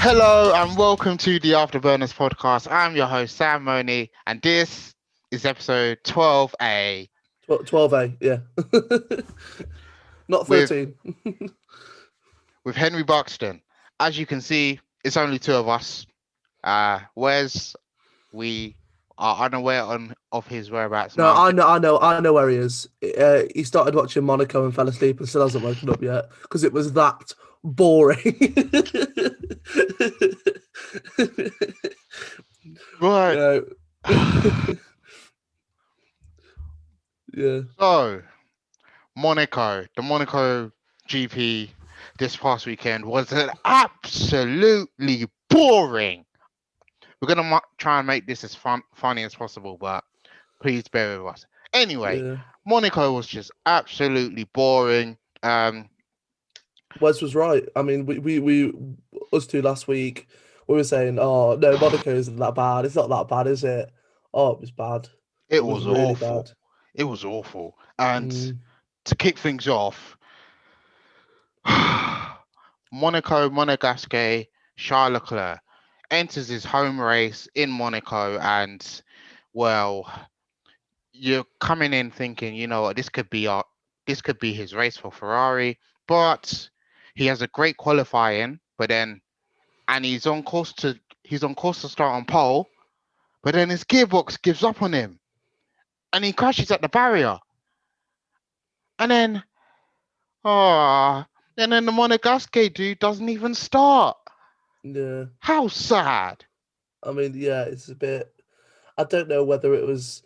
Hello and welcome to the AfterBurners podcast. I'm your host, Sam Money, and this is episode 12A 12A, yeah. Not with 13. with Henry Buxton. As you can see, it's only two of us. Whereas we are unaware of his whereabouts No, now. I know where he is. He started watching Monaco and fell asleep and still hasn't woken up yet because it was that boring. Right. Yeah. Yeah. So, the Monaco GP this past weekend was an absolutely boring. We're gonna try and make this as funny as possible, but please bear with us. Anyway, Yeah. Monaco was just absolutely boring. Wes was right. I mean, we us two last week, we were saying, oh, no, Monaco isn't that bad. It's not that bad, is it? Oh, it was bad. It It was was really awful. bad. It was awful. And Mm. to kick things off, Monegasque Charles Leclerc enters his home race in Monaco, and well, you're coming in thinking, you know what, this could be his race for Ferrari, but he has a great qualifying, but then and he's on course to start on pole, but then his gearbox gives up on him and he crashes at the barrier. And then ah and then the Monegasque dude doesn't even start. Yeah. How sad. I mean, yeah, it's a bit. I don't know whether it was.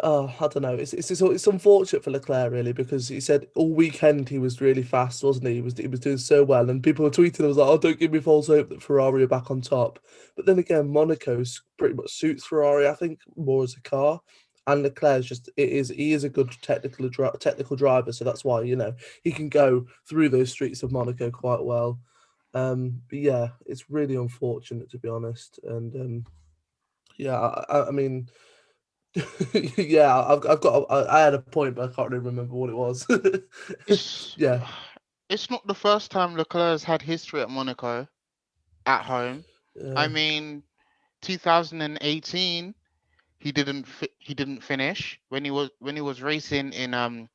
I don't know. It's unfortunate for Leclerc really because he said all weekend he was really fast, wasn't he? He was doing so well, and people were tweeting. I was like, "Oh, don't give me false hope that Ferrari are back on top." But then again, Monaco's pretty much suits Ferrari, I think, more as a car. And Leclerc's just he is a good technical driver, so that's why he can go through those streets of Monaco quite well. But yeah, it's really unfortunate to be honest, and yeah, I mean. Yeah, I've got. I had a point, but I can't really remember what it was. It's Yeah, it's not the first time Leclerc has had history at Monaco at home. I yeah, mean, 2018 he didn't finish when he was racing in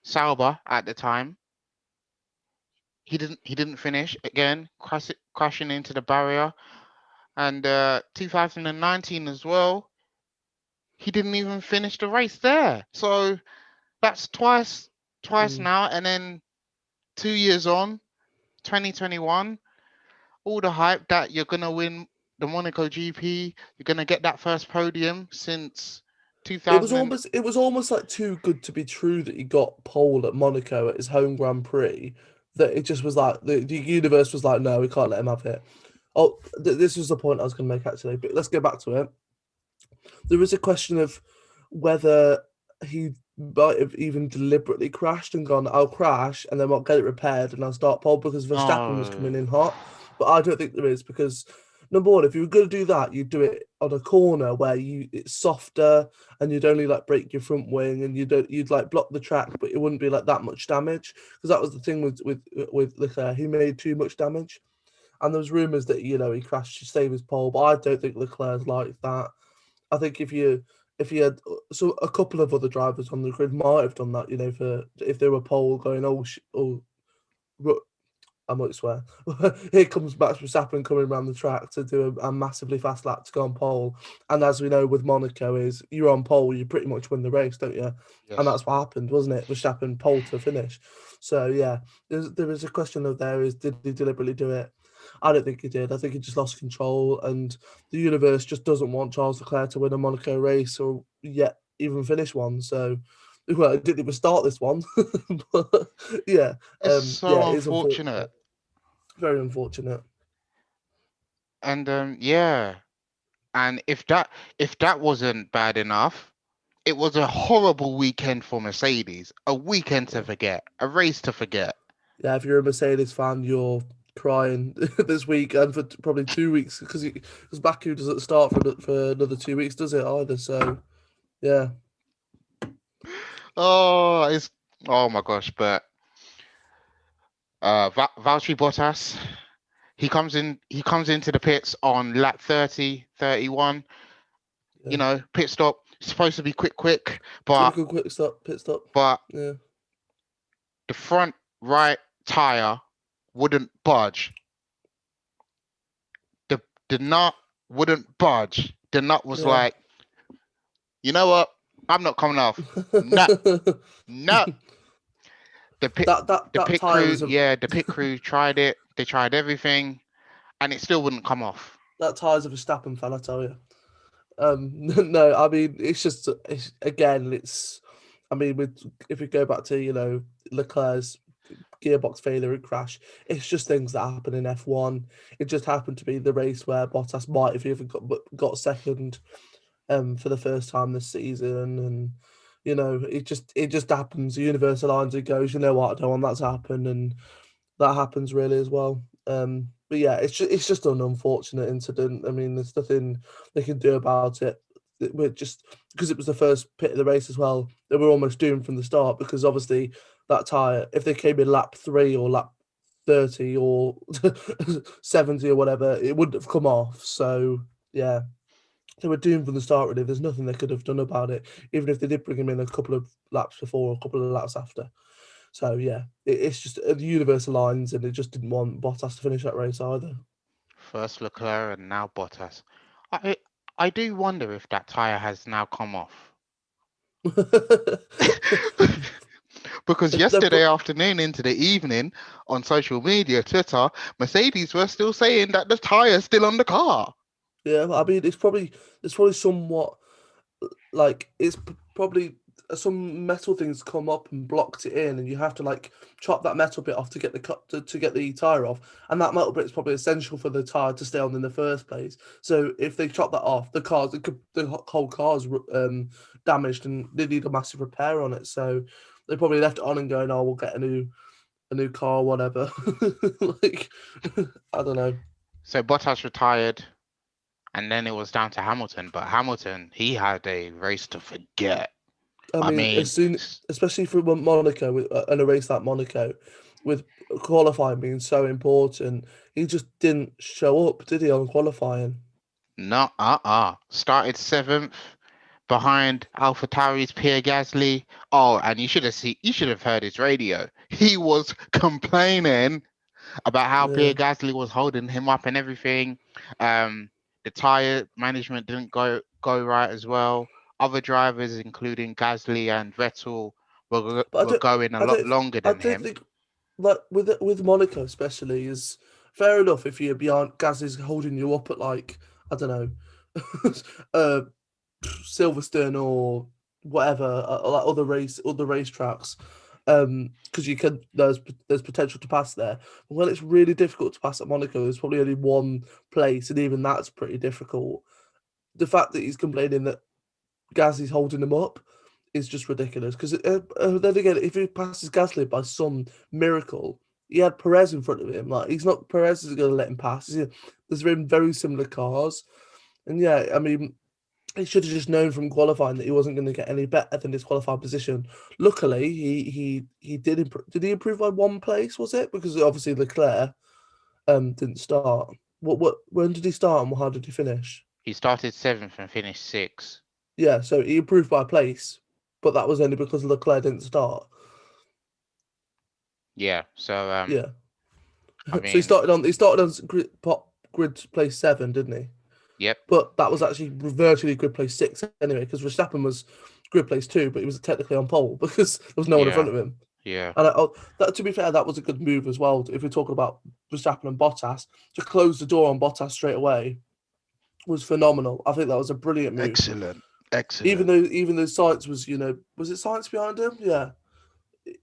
Sauber at the time. He didn't finish again, crashing into the barrier. And 2019 as well, he didn't even finish the race there. So that's twice mm. now. And then 2 years on, 2021, all the hype that you're gonna win the Monaco GP, you're gonna get that first podium since 2000 and It was almost like too good to be true that he got pole at Monaco at his home Grand Prix. That it just was like the universe was like, no, we can't let him have it. Oh, this was the point I was going to make actually, but let's get back to it. There is a question of whether he might have even deliberately crashed and gone, I'll crash and then I'll get it repaired and I'll start pole because Verstappen was coming no. in hot. But I don't think there is because number one, if you were going to do that, you'd do it on a corner where it's softer and you'd only like break your front wing and you'd like block the track, but it wouldn't be like that much damage because that was the thing with Leclerc. He made too much damage, and there was rumours that he crashed to save his pole, but I don't think Leclerc's like that. I think if you had so a couple of other drivers on the grid might have done that, for if they were pole going, I might swear, here comes Max Verstappen coming around the track to do a massively fast lap to go on pole, and as we know with Monaco is you're on pole, you pretty much win the race, don't you? And Yes. that's what happened, wasn't it? Verstappen pole to finish. So yeah, there is a question of did he deliberately do it? I don't think he did. I think he just lost control, and the universe just doesn't want Charles Leclerc to win a Monaco race or yet even finish one. So, well, it didn't even start this one, but yeah, It's so yeah, it is unfortunate. unfortunate, very unfortunate. And yeah. And if that wasn't bad enough, it was a horrible weekend for Mercedes. A weekend to forget. A race to forget. Yeah, if you're a Mercedes fan, you're crying this week and for probably 2 weeks because Baku doesn't start for another 2 weeks, does it either? So yeah, Oh, it's oh my gosh, but Valtteri Bottas, He comes into the pits on lap 30, 31. Yeah. Pit stop supposed to be quick, but Typical quick stop, pit stop. but Yeah. the front right tire wouldn't budge. The the nut wouldn't budge. The nut was Yeah. like, you know what? I'm not coming off. No, no. The pit the that pit tire crew, was a yeah, the pit crew tried it. They tried everything, and it still wouldn't come off. that tire's a Verstappen fan, I tell you. No, I mean again, I mean, if we go back to Leclerc's gearbox failure and crash, it's just things that happen in F1. It just happened to be the race where Bottas might have even got second, for the first time this season, and it just happens. The universe aligns. It goes, you know what, I don't want that to happen, and that happens really as well. But yeah, it's just an unfortunate incident. I mean, there's nothing they can do about it. We're just because it was the first pit of the race as well. They were almost doomed from the start because obviously that tire, if they came in lap 3 or lap 30 or 70 or whatever, it wouldn't have come off. So yeah, they were doomed from the start. Really, there's nothing they could have done about it, even if they did bring him in a couple of laps before or a couple of laps after. So yeah, it's just the universe aligns, and it just didn't want Bottas to finish that race either. First Leclerc and now Bottas. I I do wonder if that tire has now come off. Because They've yesterday put, afternoon into the evening on social media, Twitter, Mercedes were still saying that the tire's still on the car. yeah, I mean, it's probably somewhat like probably some metal things come up and blocked it in, and you have to like chop that metal bit off to get the cut to get the tire off, and that metal bit is probably essential for the tire to stay on in the first place. So if they chop that off, the whole car's damaged, and they need a massive repair on it. So they probably left it on and going, oh, we'll get a new car, or whatever. Like, I don't know. So Bottas retired, and then it was down to Hamilton. But Hamilton, he had a race to forget. I I mean, mean, especially for Monaco, with an race like Monaco, with qualifying being so important, he just didn't show up, did he, on qualifying? not started seventh behind AlphaTauri's Pierre Gasly. Oh, and you should have heard his radio. He was complaining about how Pierre Yeah, Gasly was holding him up and everything. Um, the tire management didn't go right as well. Other drivers, including Gasly and Vettel, but were going a I lot don't, longer I than don't him. think like with Monaco especially is fair enough if you're behind Gaz holding you up at like I don't know, uh, Silverstone or whatever, like other racetracks, because you can there's potential to pass there. But when it's really difficult to pass at Monaco, there's probably only one place, and even that's pretty difficult. The fact that he's complaining that Gasly's holding him up is just ridiculous. Because then again, if he passes Gasly by some miracle, he had Perez in front of him. Like he's not Perez is going to let him pass. There's been very similar cars, and yeah, I mean he should have just known from qualifying that he wasn't going to get any better than his qualified position. Luckily, he did improve. Did he improve by one place? Was it because obviously Leclerc didn't start? What when did he start and how did he finish? He started seventh and finished sixth. Yeah, so he improved by a place, but that was only because Leclerc didn't start. Yeah. So Yeah, I so he mean, started on grid place 7, didn't he? yep. But that was actually virtually grid place 6 anyway, because Verstappen was grid place 2, but he was technically on pole because there was no one in front Yeah. of him. Yeah. And to be fair, that was a good move as well. If we're talking about Verstappen and Bottas, to close the door on Bottas straight away was phenomenal. I think that was a brilliant move. Excellent. Even Excellent. though even though science was, was it science behind him? Yeah.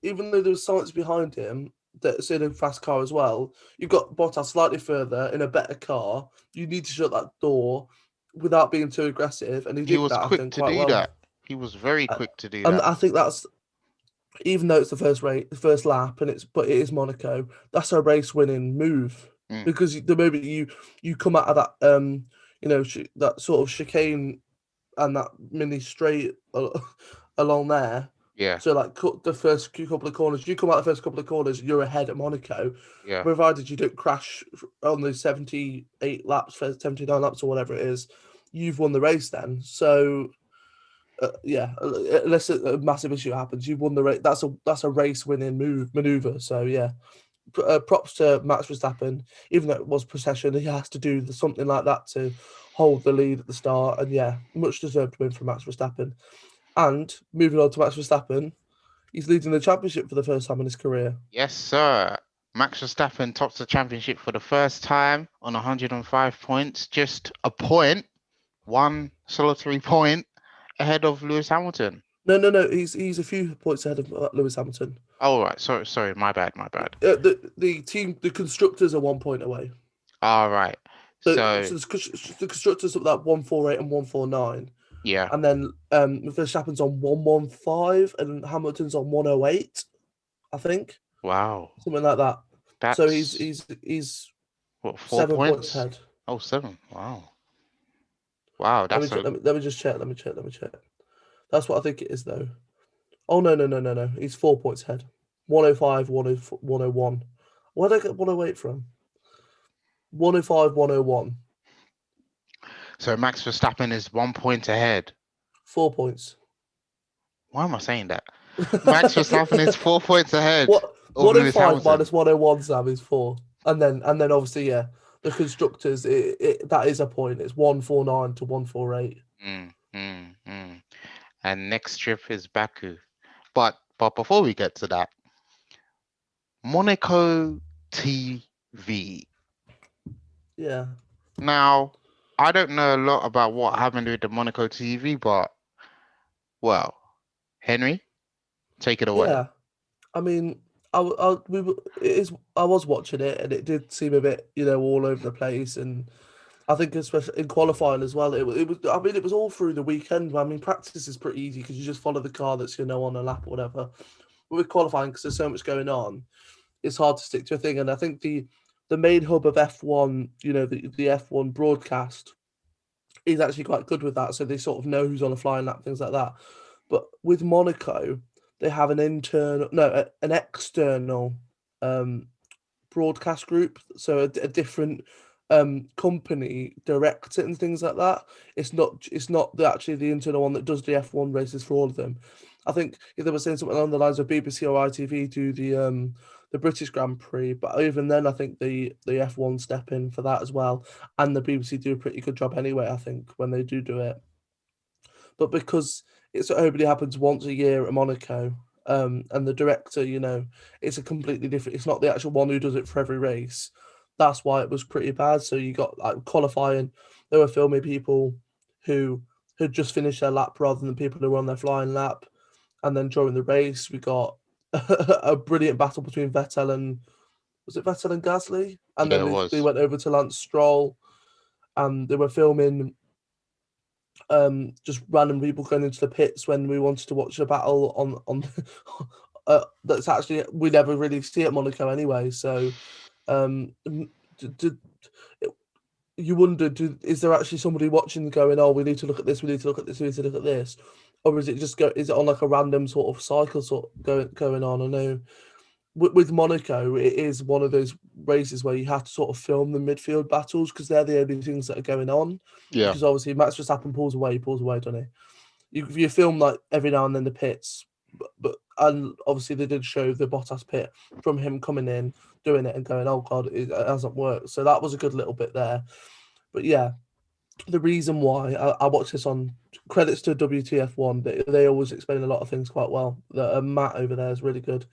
Even though there was science behind him, that's in a fast car as well. You've got Bottas slightly further in a better car. You need to shut that door without being too aggressive, and he He did was that, I quick think, to quite do well. that. He was very Uh, quick to do And that. I think that's even though it's the first lap, but it is Monaco. That's a race winning move Mm, because the moment you come out of that that sort of chicane and that mini straight along there, Yeah. So like the first couple of corners, you come out the first couple of corners, you're ahead at Monaco, Yeah. provided you don't crash on the 78 laps, 79 laps or whatever it is, you've won the race then. So yeah, unless a massive issue happens, you've won the race. That's a race winning maneuver. So yeah, props to Max Verstappen. Even though it was procession, he has to do something like that to hold the lead at the start. And yeah, much deserved win for Max Verstappen. And moving on to Max Verstappen, he's leading the championship for the first time in his career. Yes, sir. Max Verstappen tops the championship for the first time on 105 points, just a point, one solitary point ahead of Lewis Hamilton. No. He's a few points ahead of Lewis Hamilton. Oh, right. Sorry. My bad. My bad. The constructors are 1 point away. All right. So, The constructors at that 148 and 149, yeah. and then Verstappen's on 115 and Hamilton's on 108, I think, Wow. something like that. So That's he's what, four 7 points points? ahead. Oh, seven. Wow. Wow. Let me That's check. a. Let me just check. Let me check. That's what I think it is though. Oh no. He's 4 points ahead. 105, 101. Where did I get 108 from? 105, 101. So Max Verstappen is 1 point ahead. 4 points. Why am I saying that? Max Verstappen is 4 points ahead What of Lewis 105 Hamilton. minus 101, Sam, is 4. And then obviously, yeah, the constructors, that is a point. It's 149 to 148. Mm, mm, mm. And next trip is Baku. But before we get to that, Monaco TV. Yeah. Now, I don't know a lot about what happened with the Monaco TV, but well, Henry, take it away. Yeah. I mean, I was watching it and it did seem a bit, all over the place. And I think especially in qualifying as well, I mean, it was all through the weekend. I mean, practice is pretty easy because you just follow the car that's, on a lap or whatever. But with qualifying, because there's so much going on, it's hard to stick to a thing. And I think the main hub of F1, the F1 broadcast is actually quite good with that. So they sort of know who's on a flying lap, things like that. But with Monaco, they have an external um, broadcast group, so a different company directs it and things like that. It's not actually the internal one that does the F1 races for all of them. I think they were saying something along the lines of BBC or ITV do the British Grand Prix, but even then, I think the F1 step in for that as well, and the BBC do a pretty good job anyway. I think when they do it, but because it's only happens once a year at Monaco, and the director, it's a completely different. It's not the actual one who does it for every race. That's why it was pretty bad. So you got like qualifying, there were filming people who had just finished their lap rather than people who were on their flying lap, and then during the race we got a brilliant battle between Vettel and was it Vettel and Gasly, and Yeah, then it they was. went over to Lance Stroll, and they were filming just random people going into the pits when we wanted to watch a battle on that's actually we never really see at Monaco anyway. So d- d- you wonder, is there actually somebody watching going, oh, we need to look at this, we need to look at this, we need to look at this, or is it just is it on like a random sort of cycle sort of going on? I know with Monaco, it is one of those races where you have to sort of film the midfield battles because they're the only things that are going on. Yeah. Because obviously Max Verstappen pulls away, doesn't he? You film like every now and then the pits, but and obviously they did show the Bottas pit from him coming in, doing it, and going, oh god, it hasn't worked. So that was a good little bit there. But yeah, the reason why I watched this on credits to WTF1, they always explain a lot of things quite well. Matt over there is really good.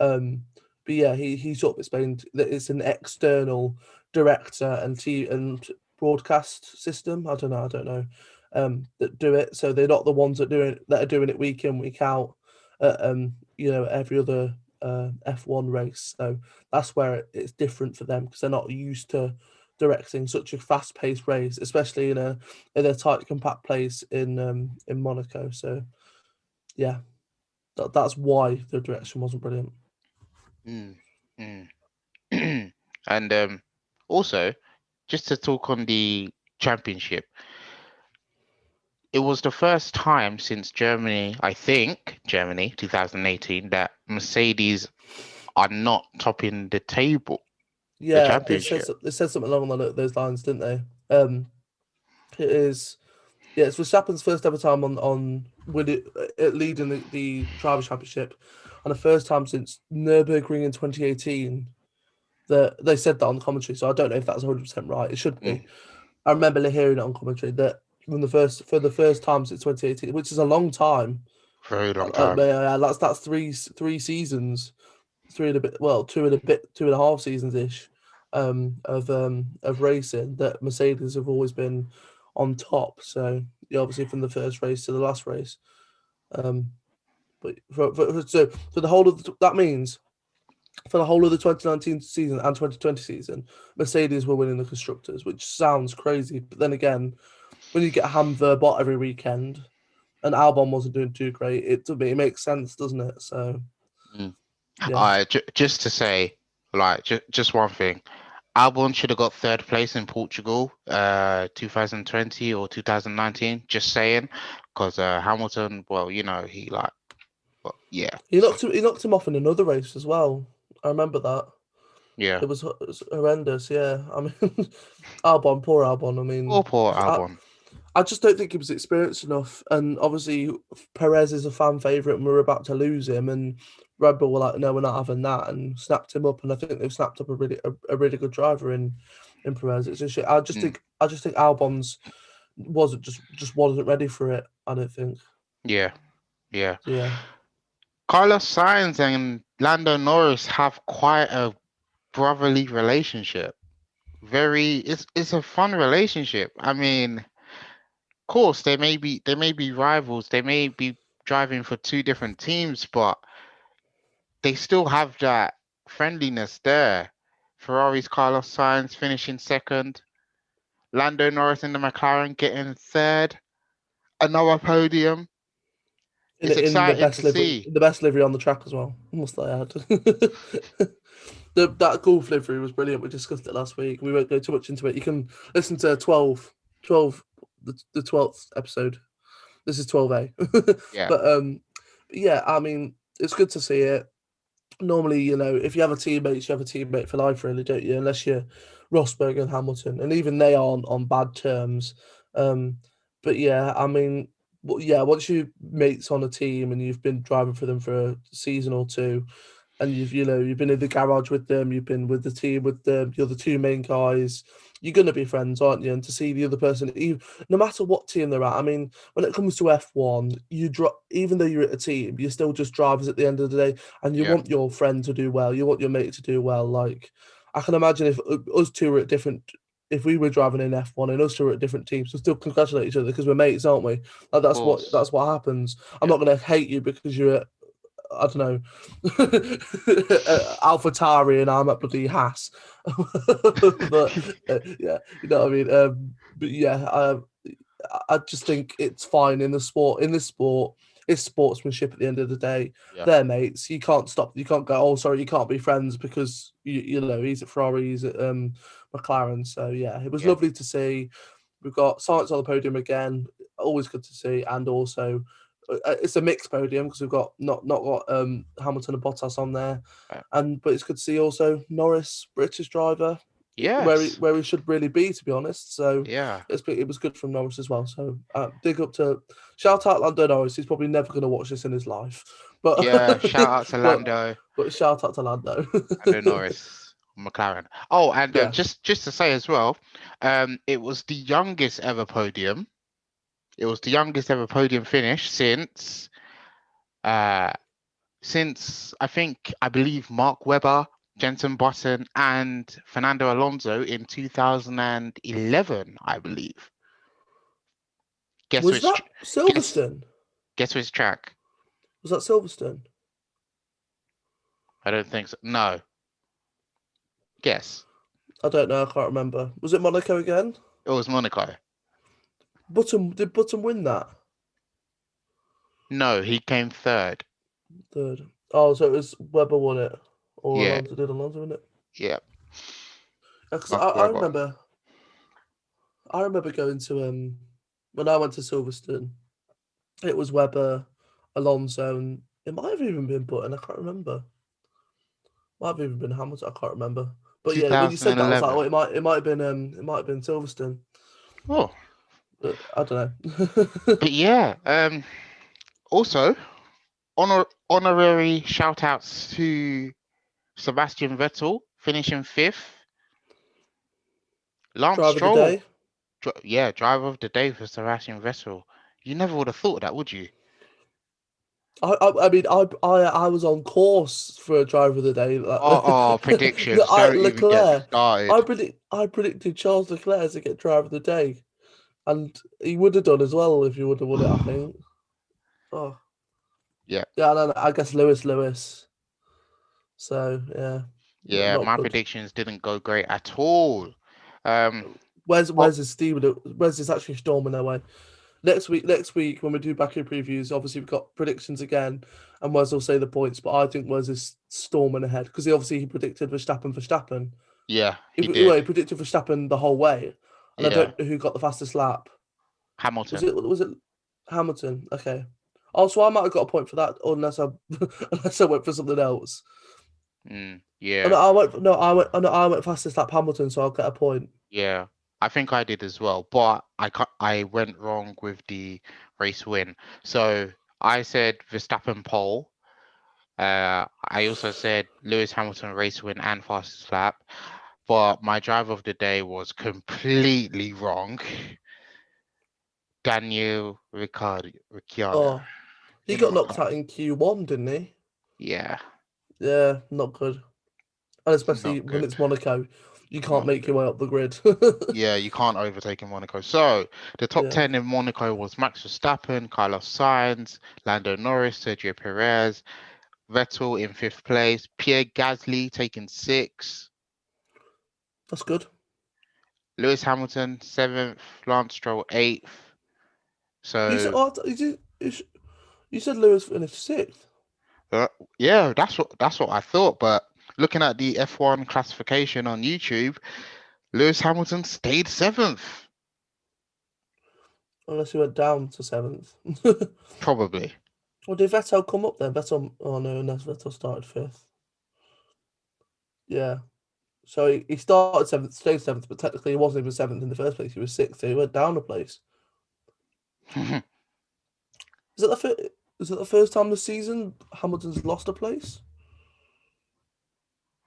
Um, but yeah, he sort of explained that it's an external director and broadcast system. I don't know. That do it, so they're not the ones that are doing it week in week out. Every other F1 race. So that's where it's different for them because they're not used to directing such a fast-paced race, especially in a tight, compact place in Monaco. So yeah, that's why the direction wasn't brilliant. Mm, mm. And also, just to talk on the championship, it was the first time since Germany, I think Germany 2018, that Mercedes are not topping the table, the Yeah, championship. they said something along those lines, didn't they? It is. Yeah, it's Verstappen's first ever time on leading the driver championship, and the first time since Nürburgring in 2018. That they said that on the commentary, so I don't know if that's 100% right. It should be. Mm, I remember hearing it on commentary that for the first time since 2018, which is a long time. very long time. That's three seasons, three and a bit. Well, two and a bit, 2.5 seasons ish, of racing that Mercedes have always been on top. So yeah, obviously from the first race to the last race. Um, but so the whole of that means for the whole of the 2019 season and 2020 season, Mercedes were winning the constructors, which sounds crazy. But then again, when you get Ham Verbot every weekend and Albon wasn't doing too great, it makes sense, doesn't it? So Mm. yeah, Just to say, like, just one thing. Albon should have got third place in Portugal, 2020 or 2019. Just saying, because Hamilton, well, he like, well, yeah. So he knocked him off in another race as well. I remember that. yeah, It was horrendous. Yeah, I mean, Albon, poor Albon. I poor mean, poor Albon. I just don't think he was experienced enough. And obviously, Perez is a fan favourite, and we are about to lose him. And Red Bull were like, "No, we're not having that," and snapped him up. And I think they've snapped up a really good driver in Perez. It's just Mm, I just think Albon's wasn't ready for it. I don't think. yeah, yeah. So yeah, Carlos Sainz and Lando Norris have quite a brotherly relationship. It's a fun relationship. I mean, of course, they may be rivals, they may be driving for two different teams, but they still have that friendliness there. Ferrari's Carlos Sainz finishing second, Lando Norris in the McLaren getting third, another podium. It's exciting to see. in the best livery on the track as well. Must I add? That golf livery was brilliant. We discussed it last week. We won't go too much into it. You can listen to 12 the 12th episode. This is 12A. Yeah, But yeah, I mean, it's good to see it. Normally, if you have a teammate, you have a teammate for life, really, don't you? Unless you're Rosberg and Hamilton, and even they aren't on bad terms. Um, but yeah, I mean, yeah, once you mates on a team and you've been driving for them for a season or two, and you've been in the garage with them, you've been with the team with them, you're the two main guys, you're gonna be friends, aren't you? And to see the other person, even, no matter what team they're at, I mean, when it comes to F1, even though you're at a team, you're still just drivers at the end of the day, and you yeah, want your friend to do well, you want your mate to do well. Like, I can imagine if us two were at different. If we were driving in F1 and us two were at different teams, we still congratulate each other because we're mates, aren't we? Like, of course. that's what happens. I'm Yeah, not going to hate you because you're at, I don't know, AlphaTauri and I'm at bloody Haas. But yeah, you know what I mean. But yeah, I just think it's fine in the sport. In this sport, it's sportsmanship at the end of the day. yeah, They're mates. You can't stop. You can't go. Oh, sorry, you can't be friends because you know he's at Ferrari, he's at McLaren. So yeah, it was yeah, lovely to see. We've got Science on the podium again. Always good to see, and also it's a mixed podium because we've got not got Hamilton and Bottas on there, uh, and but it's good to see also Norris, British driver, yes, where he should really be, to be honest. So yeah, it was good from Norris as well. So dig up to shout out Lando Norris. He's probably never going to watch this in his life, but yeah. Shout out to but Lando. shout out to Lando. Lando Norris, McLaren. Oh, and Yeah, just to say as well, it was the youngest ever podium. It was the youngest ever podium finish uh since I believe Mark Webber, Jenson Button, and Fernando Alonso in 2011, I believe. Guess was which that tr- guess Silverstone? guess which track? Was that Silverstone? I don't think so. No. Guess. I don't know. I can't remember. Was it Monaco again? It was Monaco. Button win that No, he came third. third? Oh, so it was Webber won it, or Yeah, Alonso win it? yeah. Because Mark Webber. I remember going to when I went to Silverstone, it was Webber, Alonso, and it might have even been Button. I can't remember. Might have even been Hamilton. I can't remember. But yeah, when you said that, I was like, oh, 2011. it might have been Silverstone. Oh, But I don't know. but yeah. Also, honorary shout outs to Sebastian Vettel finishing fifth. Lance Driver of the Stroll, day. yeah, driver of the day for Sebastian Vettel. You never would have thought that, would you? I mean, I was on course for a driver of the day. Oh, No, predictions. Don't even get me Leclerc. started. I predicted Charles Leclerc to get driver of the day, and he would have done as well if he would have won it. I think. Oh Yeah, yeah, I guess Lewis. So yeah, yeah, not my good. predictions didn't go great at all. Um, oh, Where's his Steve? Where's his actually storming their way? Next week when we do back in previews, obviously we've got predictions again, and Wes will say the points. But I think Wes is storming ahead because he predicted Verstappen. yeah, he He did. predicted Verstappen the whole way, and I Yeah, don't know who got the fastest lap. Hamilton. Was it Hamilton? Okay. Also, I might have got a point for that, unless I unless I went for something else. Oh, no, Yeah, I went fastest lap Hamilton, so I'll get a point. yeah. I think I did as well, but I went wrong with the race win. So I said Verstappen pole. I also said Lewis Hamilton race win and fastest lap, but my driver of the day was completely wrong. Daniel Ricciardo. Oh, he You know got what knocked car? out in Q1, didn't he? Yeah, Yeah, not good. And especially not when good. it's Monaco, you can't Not make your good. way up the grid. Yeah, you can't overtake in Monaco. So the top Yeah, 10 in Monaco was Max Verstappen, Carlos Sainz, Lando Norris, Sergio Perez, Vettel in fifth place, Pierre Gasly taking sixth, that's good. Lewis Hamilton seventh, Lance Stroll eighth. You said, So oh, you said Lewis finished sixth. uh, yeah, that's what I thought. But looking at the F1 classification on YouTube, Lewis Hamilton stayed seventh, Unless he went down to seventh. probably. Well, did Vettel come up then? Oh no, unless Vettel started fifth. Yeah. So he started seventh, stayed seventh, but technically he wasn't even seventh in the first place. He was sixth, so he went down a place. I Is it is it the first time this season Hamilton's lost a place?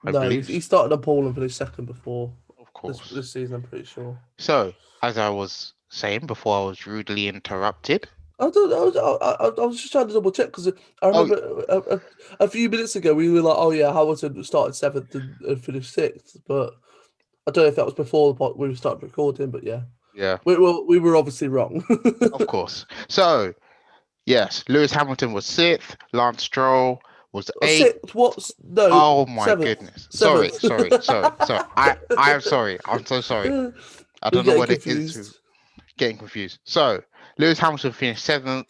No, believe, he started on pole and finished second before of course. this season. I'm pretty sure. So, as I was saying before, I was rudely interrupted. I don't know. I was just trying to double check because I Oh, remember a few minutes ago we were like, "Oh yeah, Hamilton started seventh and finished sixth," but I don't know if that was before we started recording. But yeah, yeah, we were obviously wrong. of course. So, yes, Lewis Hamilton was sixth, Lance Stroll was eighth. Sixth? What? No, Oh my seventh. goodness. Sorry, Seventh. sorry, sorry, sorry. I am sorry. I'm so sorry. We're I don't know getting what it is with confused. getting confused. So, Lewis Hamilton finished seventh,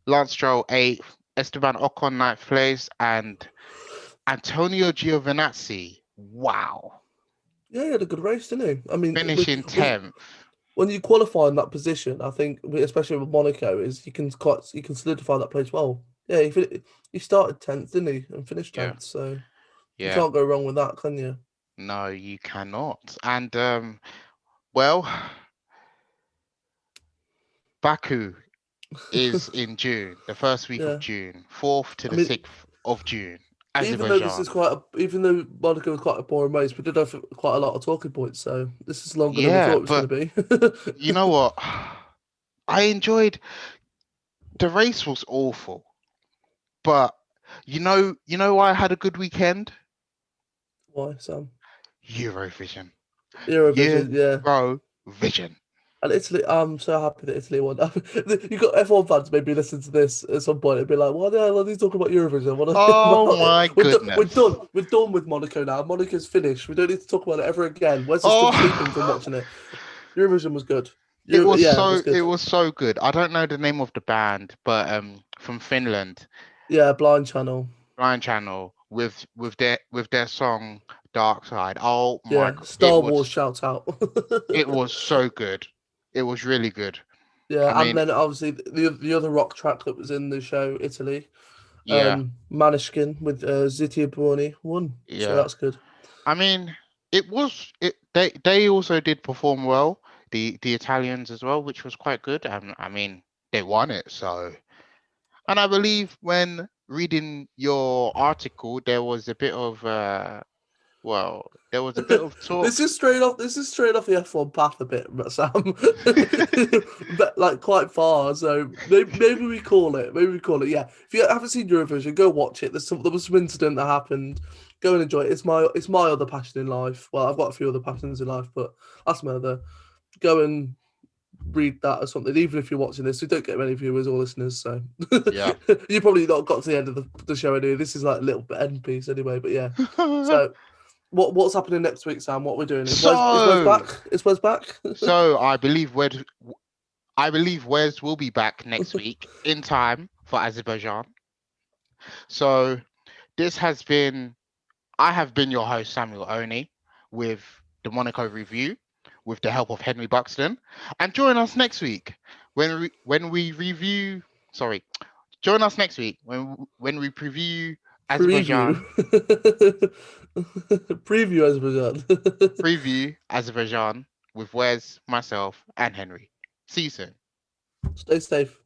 Lance Stroll eighth, Esteban Ocon ninth place, and Antonio Giovinazzi. Wow. Yeah, he had a good race, didn't he? I mean, Finishing 10th. when you qualify in that position, I think, especially with Monaco, is you can solidify that place well. Yeah, he started 10th, didn't he, and finished Yeah, 10th. So you yeah. can't go wrong with that, can you? No, you cannot. And well, Baku is in June, the first week of Yeah. June, 4th to I the mean, 6th of June, this is Azerbaijan. even though Monaco was quite a boring race, we did have quite a lot of talking points. So this is longer than we Yeah, thought it was but going to you know be. what? I enjoyed the race was awful, but you know why I had a good weekend? Why, Sam? Eurovision. Eurovision, yeah. Eurovision. And Italy, I'm so happy that Italy won. You got F1 fans maybe listen to this at some point and be like, "Why the hell are they talking about Eurovision? What are they Oh about it? my We're goodness. done. We're done with Monaco now. Monaco's finished. We don't need to talk about it ever again. Wes is still sleeping from Oh, watching it. Eurovision was good. it was Yeah, it was so good. it was so good. I don't know the name of the band, but from Finland, Yeah, Blind Channel. Blind Channel with their song Dark Side. Oh my Yeah, god. It Star Wars was shout out. it was so good. It was really good. I Yeah, and mean, then obviously the other rock track that was in the show, Italy, yeah, Maneskin with Ziti Buoni won, so yeah. that's good. I mean, they also did perform well, the Italians as well, which was quite good. I mean, they won it, so. And I believe when reading your article, there was a bit of there was a bit of This talk. is straight off. This is straight off the F1 path a bit, but Sam, but like quite far. So maybe we call it. Maybe we call it. Yeah. If you haven't seen Eurovision, go watch it. There was some incident that happened. Go and enjoy it. It's my other passion in life. Well, I've got a few other passions in life, but that's my other. Go and read that or something. Even if you're watching this, we don't get many viewers or listeners, so Yeah. you probably not got to the end of the show anyway. This is like a little bit end piece anyway. But yeah. So what's happening next week, Sam? What we're doing is Wes back? So, Is Wes back? so I believe Wes will be back next week in time for Azerbaijan. So this has been I have been your host Samuel Oni with the Monaco review with the help of Henry Buxton, and join us next week when we review. Sorry, join us next week when we preview Preview. Azerbaijan Preview Azerbaijan. preview Azerbaijan with Wes, myself, and Henry. See you soon. Stay safe.